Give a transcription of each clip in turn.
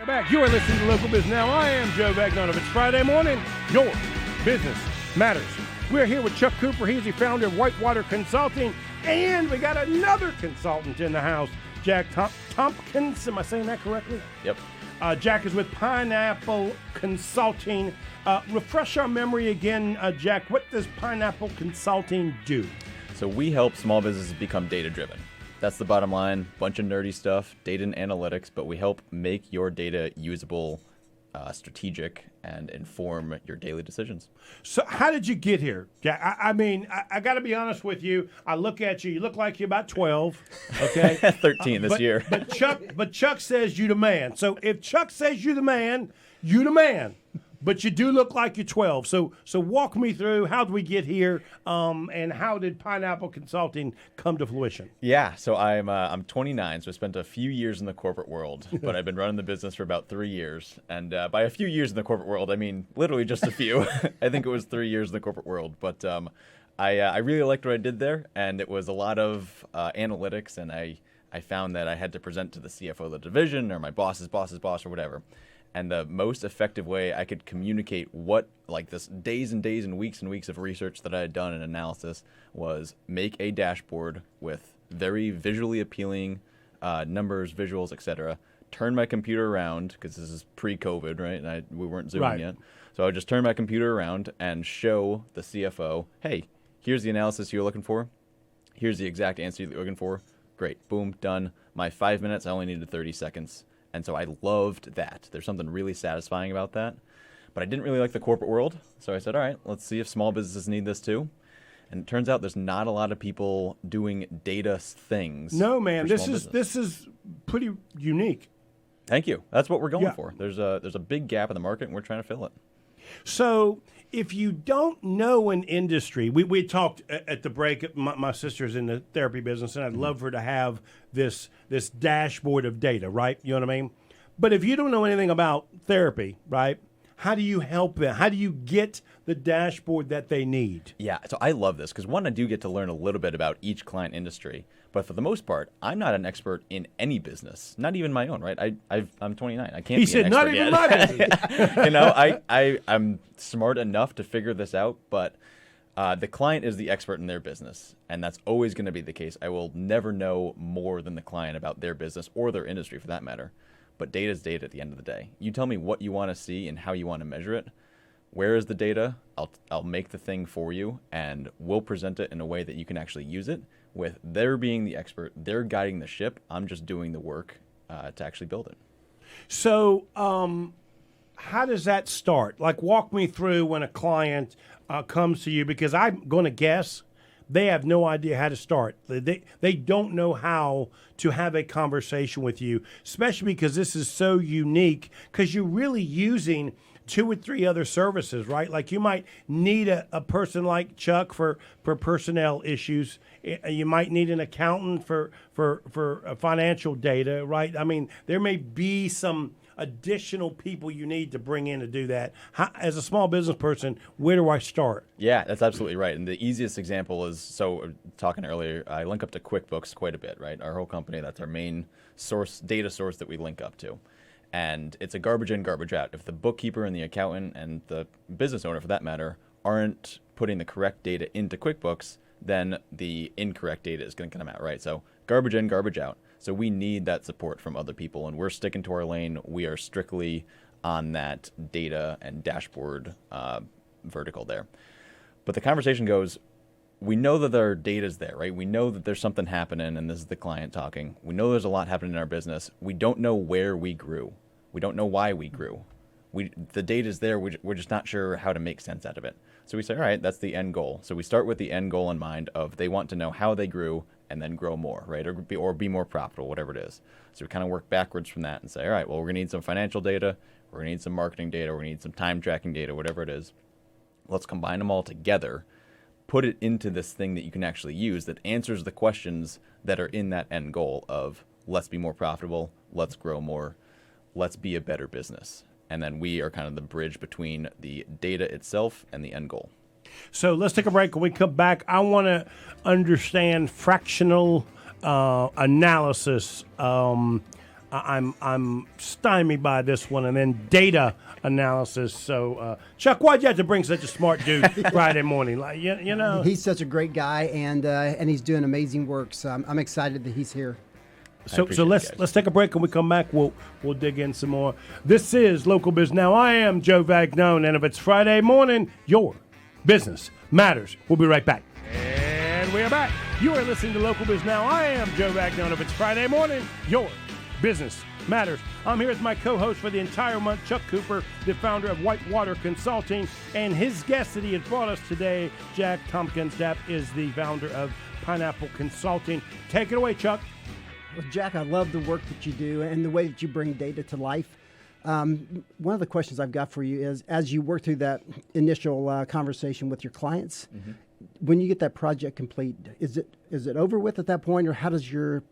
back. You are listening to Local Biz Now. I am Joe Vagnone. It's Friday morning. Your business matters. We're here with Chuck Cooper. He's the founder of WhiteWater Consulting. And we got another consultant in the house, Jack Tompkins. Am I saying that correctly? Yep. Jack is with Pineapple Consulting. Refresh our memory again, Jack. What does Pineapple Consulting do? So we help small businesses become data-driven. That's the bottom line. Bunch of nerdy stuff, data and analytics, but we help make your data usable, strategic, and inform your daily decisions. So how did you get here, Jack? I got to be honest with you. I look at you. You look like you're about 12, okay? 13 this year. But Chuck says you the man. So if Chuck says you the man, you the man. But you do look like you're 12. So walk me through, how did we get here, and how did Pineapple Consulting come to fruition? Yeah, so I'm 29, so I spent a few years in the corporate world, but I've been running the business for about 3 years. And by a few years in the corporate world, I mean literally just a few. I think it was 3 years in the corporate world. But I really liked what I did there, and it was a lot of analytics, and I found that I had to present to the CFO of the division or my boss's boss's boss or whatever. And the most effective way I could communicate what, like this days and days and weeks of research that I had done and analysis, was make a dashboard with very visually appealing numbers, visuals, etc. Turn my computer around, because this is pre-COVID, right? And we weren't Zooming yet. So I would just turn my computer around and show the CFO, hey, here's the analysis you're looking for. Here's the exact answer you're looking for. Great. Boom. Done. My 5 minutes, I only needed 30 seconds. And so I loved that. There's something really satisfying about that. But I didn't really like the corporate world. So I said, all right, let's see if small businesses need this too. And it turns out there's not a lot of people doing data things. No, man, this is pretty unique. Thank you. That's what we're going for. There's a big gap in the market, and we're trying to fill it. So if you don't know an industry, we talked at the break, my sister's in the therapy business, and I'd love for her to have this dashboard of data, right? You know what I mean? But if you don't know anything about therapy, right, how do you help them? How do you get the dashboard that they need? Yeah, so I love this because, one, I do get to learn a little bit about each client industry. But for the most part, I'm not an expert in any business, not even my own, right? I'm 29. I can't be an expert not even yet. My business. You know, I'm smart enough to figure this out, but the client is the expert in their business, and that's always going to be the case. I will never know more than the client about their business or their industry, for that matter. But data is data at the end of the day. You tell me what you want to see and how you want to measure it. Where is the data? I'll make the thing for you, and we'll present it in a way that you can actually use it. With their being the expert, they're guiding the ship. I'm just doing the work to actually build it. So how does that start? Like, walk me through when a client comes to you, because I'm going to guess they have no idea how to start. They don't know how to have a conversation with you, especially because this is so unique, because you're really using 2 or 3 other services, right? Like, you might need a person like Chuck for personnel issues. You might need an accountant for financial data, right? I mean, there may be some additional people you need to bring in to do that. As a small business person, where do I start? Yeah, that's absolutely right. And the easiest example is, so talking earlier, I link up to QuickBooks quite a bit, right? Our whole company, that's our main data source that we link up to. And it's a garbage in, garbage out. If the bookkeeper and the accountant and the business owner, for that matter, aren't putting the correct data into QuickBooks, then the incorrect data is going to come out, right? So garbage in, garbage out. So we need that support from other people, and we're sticking to our lane. We are strictly on that data and dashboard vertical there. But the conversation goes, we know that our data's there, right? We know that there's something happening, and this is the client talking. We know there's a lot happening in our business. We don't know where we grew. We don't know why we grew. The data's there. We're just not sure how to make sense out of it. So we say, all right, that's the end goal. So we start with the end goal in mind of they want to know how they grew and then grow more, right? Or be more profitable, whatever it is. So we kind of work backwards from that and say, all right, well, we're going to need some financial data. We're going to need some marketing data. We're going to need some time tracking data, whatever it is. Let's combine them all together, put it into this thing that you can actually use that answers the questions that are in that end goal of let's be more profitable, let's grow more, let's be a better business. And then we are kind of the bridge between the data itself and the end goal. So let's take a break. When we come back, I want to understand fractional analysis. I'm stymied by this one, and then data analysis. So, Chuck, why'd you have to bring such a smart dude Friday morning? Like, you know, He's such a great guy, and he's doing amazing work. So I'm excited that he's here. So let's take a break, and we come back. We'll dig in some more. This is Local Biz Now. I am Joe Vagnone, and if it's Friday morning, your business matters. We'll be right back. And we are back. You are listening to Local Biz Now. I am Joe Vagnone. If it's Friday morning, your business matters. I'm here with my co-host for the entire month, Chuck Cooper, the founder of WhiteWater Consulting, and his guest that he has brought us today, Jack Tompkins. Jack is the founder of Pineapple Consulting. Take it away, Chuck. Well, Jack, I love the work that you do and the way that you bring data to life. One of the questions I've got for you is, as you work through that initial conversation with your clients, when you get that project complete, is it over with at that point, or how does your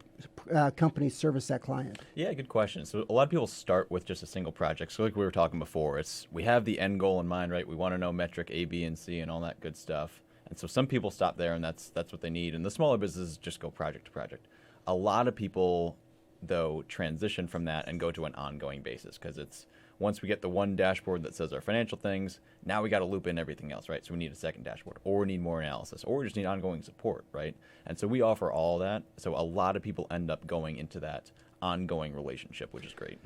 company service that client? Yeah, good question. So a lot of people start with just a single project. So like we were talking before, we have the end goal in mind, right? We want to know metric A, B, and C and all that good stuff. And so some people stop there, and that's what they need. And the smaller businesses just go project to project. A lot of people, though, transition from that and go to an ongoing basis, because it's once we get the one dashboard that says our financial things, now we got to loop in everything else, right? So we need a second dashboard, or we need more analysis, or we just need ongoing support, right? And so we offer all that. So a lot of people end up going into that ongoing relationship, which is great.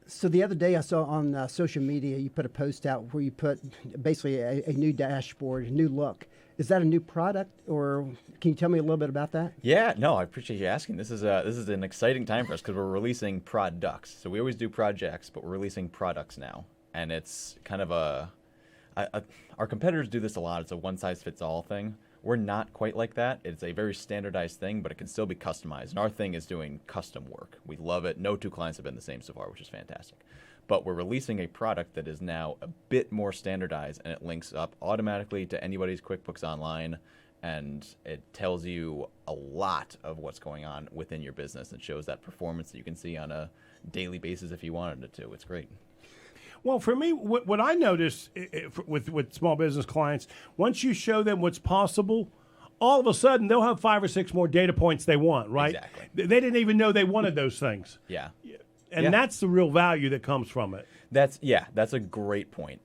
So the other day I saw on social media, you put a post out where you put basically a new dashboard, a new look. Is that a new product, or can you tell me a little bit about that? Yeah, no, I appreciate you asking. This is an exciting time for us because we're releasing products. So we always do projects, but we're releasing products now, and it's kind of our competitors do this a lot. It's a one-size-fits-all thing. We're not quite like that. It's a very standardized thing, but it can still be customized. And our thing is doing custom work. We love it. No two clients have been the same so far, which is fantastic. But we're releasing a product that is now a bit more standardized, and it links up automatically to anybody's QuickBooks Online, and it tells you a lot of what's going on within your business and shows that performance that you can see on a daily basis if you wanted it to. It's great. Well, for me, what I notice with small business clients, once you show them what's possible, all of a sudden they'll have 5 or 6 more data points they want, right? Exactly. They didn't even know they wanted those things. Yeah. And that's the real value that comes from it. That's a great point.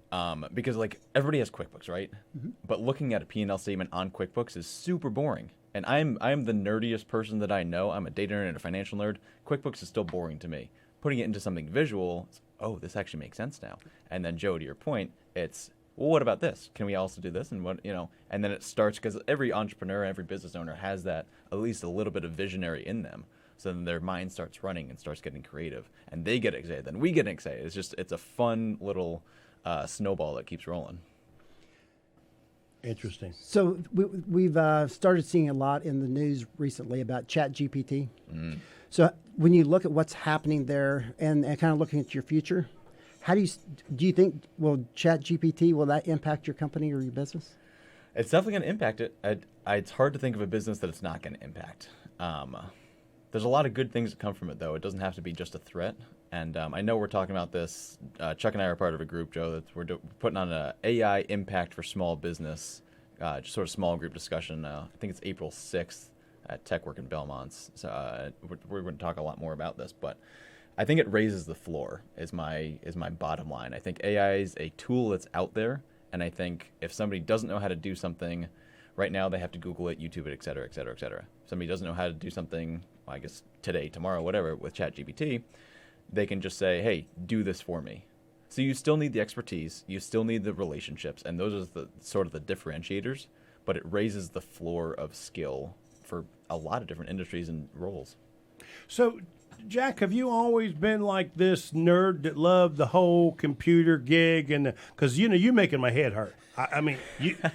Because like everybody has QuickBooks, right? Mm-hmm. But looking at a P&L statement on QuickBooks is super boring. And I'm the nerdiest person that I know. I'm a data nerd and a financial nerd. QuickBooks is still boring to me. Putting it into something visual, oh, this actually makes sense now. And then Joe, to your point, it's, well, what about this? Can we also do this? And what, and then it starts, because every entrepreneur, every business owner has that, at least a little bit of visionary in them. So then their mind starts running and starts getting creative, and they get excited. Then we get excited. It's a fun little snowball that keeps rolling. Interesting. So we've started seeing a lot in the news recently about ChatGPT. Mm. So when you look at what's happening there and kind of looking at your future, how do you think, will ChatGPT, will that impact your company or your business? It's definitely going to impact it. It's hard to think of a business that it's not going to impact. There's a lot of good things that come from it, though. It doesn't have to be just a threat. And I know we're talking about this. Chuck and I are part of a group, Joe, that we're putting on an AI impact for small business, just sort of small group discussion. I think it's April 6th at TechWork in Belmont. So we're going to talk a lot more about this. But I think it raises the floor is my bottom line. I think AI is a tool that's out there. And I think if somebody doesn't know how to do something, right now they have to Google it, YouTube it, et cetera, et cetera, et cetera. If somebody doesn't know how to do something, well, I guess today, tomorrow, whatever, with ChatGPT, they can just say, hey, do this for me. So you still need the expertise, you still need the relationships, and those are the sort of the differentiators, but it raises the floor of skill for a lot of different industries and roles. So, Jack, have you always been like this nerd that loved the whole computer gig? And because you're making my head hurt. I mean,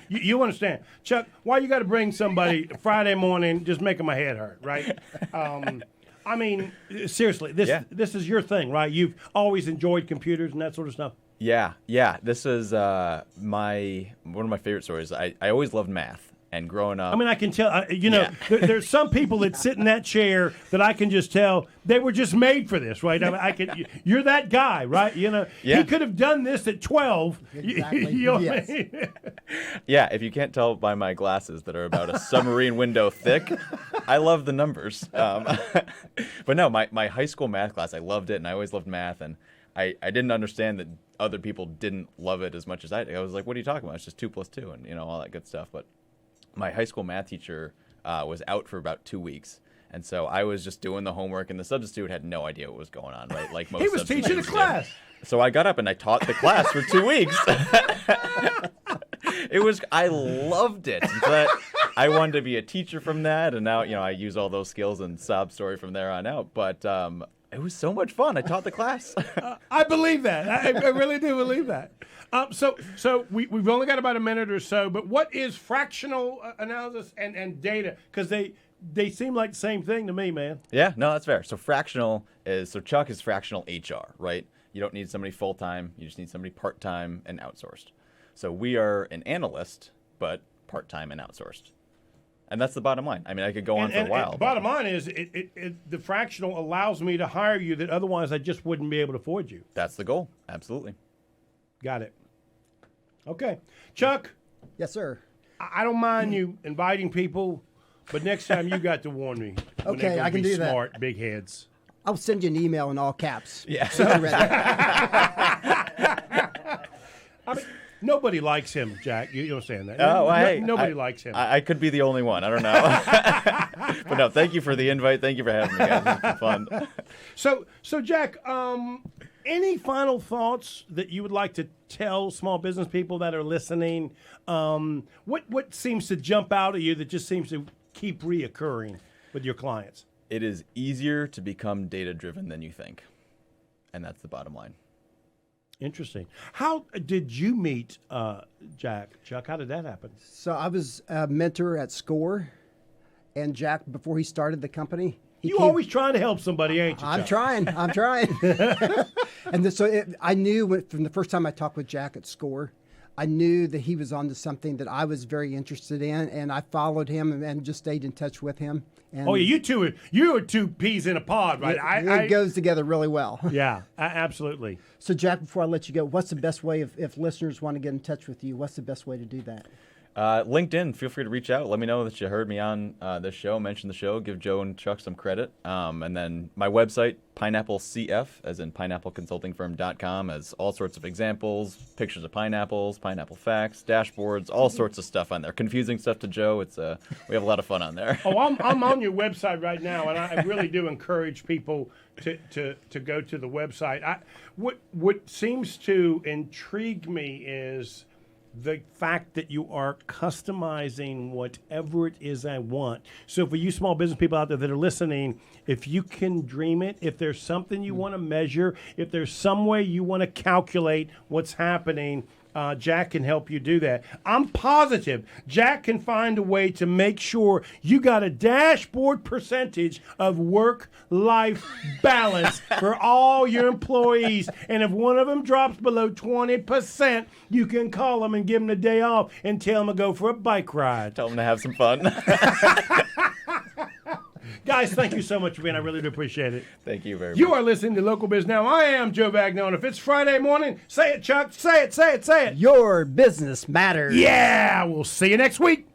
you understand, Chuck? Why you got to bring somebody Friday morning just making my head hurt, right? I mean, seriously, this is your thing, right? You've always enjoyed computers and that sort of stuff. Yeah. This is one of my favorite stories. I always loved math. And growing up, I mean, I can tell. Yeah. There's some people that sit in that chair that I can just tell they were just made for this, right? I mean, I can. You're that guy, right? Yeah. He could have done this at 12. Exactly. You know what Yes. I mean? yeah, if you can't tell by my glasses that are about a submarine window thick, I love the numbers. But no, my high school math class, I loved it, and I always loved math, and I didn't understand that other people didn't love it as much as I did. I was like, what are you talking about? It's just 2 + 2 and all that good stuff. But my high school math teacher was out for about 2 weeks. And so I was just doing the homework, and the substitute had no idea what was going on, right? Like most He was teaching the substitutes class. did. So I got up and I taught the class for 2 weeks. I loved it. But I wanted to be a teacher from that, and now, I use all those skills and sob story from there on out. But it was so much fun. I taught the class. I believe that. I really do believe that. So we've only got about a minute or so, but what is fractional analysis and data? Because they seem like the same thing to me, man. Yeah, no, that's fair. So Chuck is fractional HR, right? You don't need somebody full-time. You just need somebody part-time and outsourced. So we are an analyst, but part-time and outsourced. And that's the bottom line. I mean, I could go on for a while. The bottom line is the fractional allows me to hire you that otherwise I just wouldn't be able to afford you. That's the goal. Absolutely. Got it. Okay. Chuck, Yes, sir. I don't mind you inviting people, but next time you got to warn me. when Okay, they're gonna I can be do that. smart, big heads. I'll send you an email in all caps. Yeah. So you're ready. I mean, nobody likes him, Jack. You understand that? Oh, well, hey, Nobody likes him. I could be the only one. I don't know. But no, thank you for the invite. Thank you for having me, guys. It's been fun. So Jack, any final thoughts that you would like to tell small business people that are listening? What seems to jump out at you that just seems to keep reoccurring with your clients? It is easier to become data-driven than you think. And that's the bottom line. Interesting. How did you meet Chuck? How did that happen? So I was a mentor at SCORE, and Jack, before he started the company, You always trying to help somebody, ain't you, I'm Chuck? trying. And I knew from the first time I talked with Jack at SCORE, I knew that he was onto something that I was very interested in, and I followed him and just stayed in touch with him. And Oh, yeah, you are two peas in a pod, right? it goes together really well. Yeah, absolutely. So, Jack, before I let you go, what's the best way, if listeners want to get in touch with you, what's the best way to do that? LinkedIn, feel free to reach out. Let me know that you heard me on this show, mention the show, give Joe and Chuck some credit. And then my website, PineappleCF, as in pineappleconsultingfirm.com, has all sorts of examples, pictures of pineapples, pineapple facts, dashboards, all sorts of stuff on there. Confusing stuff to Joe. It's we have a lot of fun on there. Oh, I'm on your website right now, and I really do encourage people to go to the website. What seems to intrigue me is the fact that you are customizing whatever it is I want. So for you small business people out there that are listening, if you can dream it, if there's something you want to measure, if there's some way you want to calculate what's happening, Jack can help you do that. I'm positive Jack can find a way to make sure you got a dashboard percentage of work-life balance for all your employees. And if one of them drops below 20%, you can call them and give them the day off and tell them to go for a bike ride. Tell them to have some fun. Guys, thank you so much for being. I really do appreciate it. Thank you very much. You are listening to Local Biz Now. I am Joe Vagnone. If it's Friday morning, say it, Chuck. Say it, say it, say it. Your business matters. Yeah, we'll see you next week.